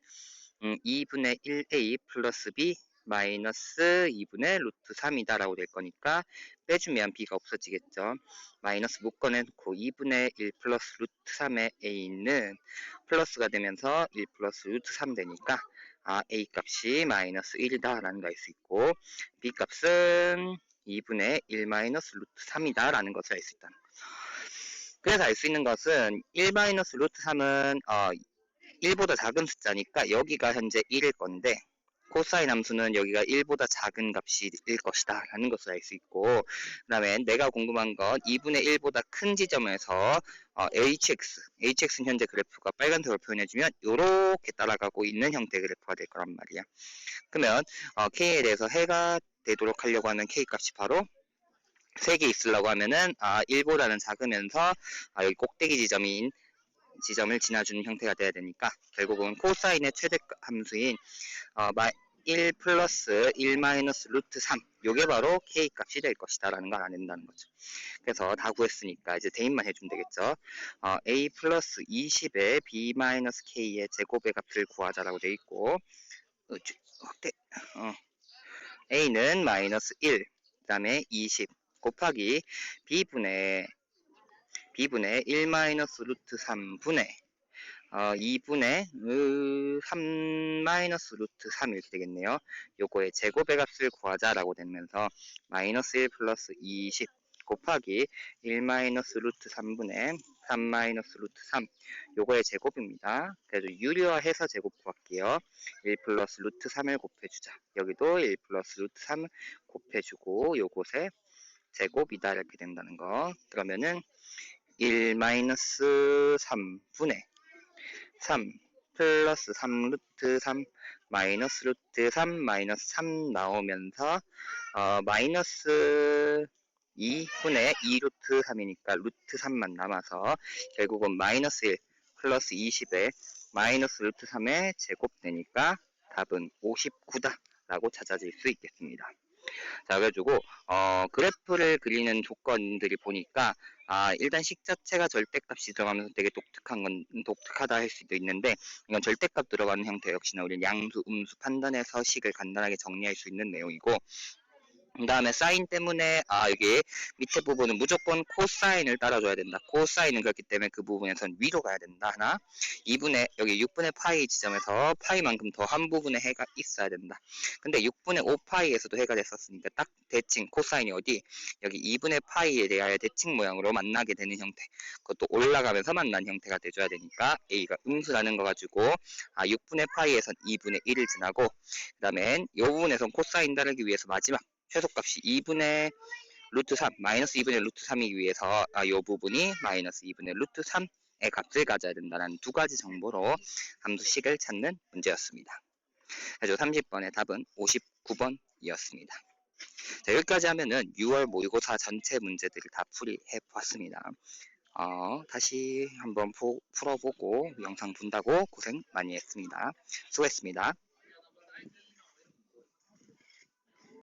Speaker 1: 2분의 1a 플러스 b 마이너스 2분의 루트 3이다 라고 될 거니까 빼주면 b가 없어지겠죠. 마이너스 묶어내놓고 2분의 1 플러스 루트 3의 a는 플러스가 되면서 1 플러스 루트 3 되니까 a 값이 마이너스 1이다 라는 거 알 수 있고, b 값은 2분의 1 마이너스 루트 3이다 라는 것을 알 수 있다는 거죠. 그래서 알 수 있는 것은 1 마이너스 루트 3은 1보다 작은 숫자니까 여기가 현재 1일 건데, 코사인 함수는 여기가 1보다 작은 값이 일 것이다 라는 것을 알 수 있고, 그 다음에 내가 궁금한 건 2분의 1보다 큰 지점에서 hx는 현재 그래프가 빨간색으로 표현해주면 이렇게 따라가고 있는 형태의 그래프가 될 거란 말이야. 그러면 k에 대해서 해가 되도록 하려고 하는 k 값이 바로 3개 있으려고 하면은 1보다는 작으면서 여기 꼭대기 지점을 지나주는 형태가 돼야 되니까 결국은 코사인의 최대 함수인 1 플러스 1 마이너스 루트 3 요게 바로 k 값이 될 것이다 라는 걸 알아낸다는 거죠. 그래서 다 구했으니까 이제 대입만 해주면 되겠죠. a 플러스 20의 b 마이너스 k의 제곱의 값을 구하자라고 되어 있고, a는 마이너스 1, 그 다음에 20 곱하기 b분의 1 마이너스 루트 3분의 2분의 3 마이너스 루트 3 이렇게 되겠네요. 요거의 제곱의 값을 구하자라고 되면서 마이너스 1 플러스 20 곱하기 1 마이너스 루트 3분의 3 마이너스 루트 3 요거의 제곱입니다. 그래서 유리화해서 제곱 구할게요. 1 플러스 루트 3을 곱해주자. 여기도 1 플러스 루트 3 곱해주고 요곳에 제곱이다 이렇게 된다는 거. 그러면은 1 마이너스 3분의 3 플러스 3 루트 3 마이너스 루트 3 마이너스 3 나오면서 마이너스 2분의 2 루트 3이니까 루트 3만 남아서 결국은 마이너스 1 플러스 20에 마이너스 루트 3의 제곱되니까 답은 59다 라고 찾아질 수 있겠습니다. 자, 그래가지고 그래프를 그리는 조건들이 보니까 일단 식 자체가 절대값이 들어가면서 되게 독특하다 할 수도 있는데, 이건 절대값 들어가는 형태 역시나 우리 양수, 음수 판단해서 식을 간단하게 정리할 수 있는 내용이고, 그 다음에 사인 때문에 여기 밑에 부분은 무조건 코사인을 따라줘야 된다. 코사인은 그렇기 때문에 그 부분에선 위로 가야 된다. 하나. 2분의 여기 6분의 파이 지점에서 파이만큼 더 한 부분에 해가 있어야 된다. 근데 6분의 5파이에서도 해가 됐었으니까 딱 대칭 코사인이 어디 여기 2분의 파이에 대하여 대칭 모양으로 만나게 되는 형태. 그것도 올라가면서 만난 형태가 돼줘야 되니까 A가 음수라는 거 가지고 6분의 파이에선 2분의 1을 지나고, 그 다음엔 이 부분에선 코사인 따르기 위해서 마지막 최소값이 2분의 루트 3, 마이너스 2분의 루트 3이기 위해서 이 부분이 마이너스 2분의 루트 3의 값을 가져야 된다는 두 가지 정보로 함수식을 찾는 문제였습니다. 그래서 30번의 답은 59번이었습니다. 자, 여기까지 하면은 6월 모의고사 전체 문제들을 다 풀이해 보았습니다. 다시 한번 풀어보고 영상 본다고 고생 많이 했습니다. 수고했습니다.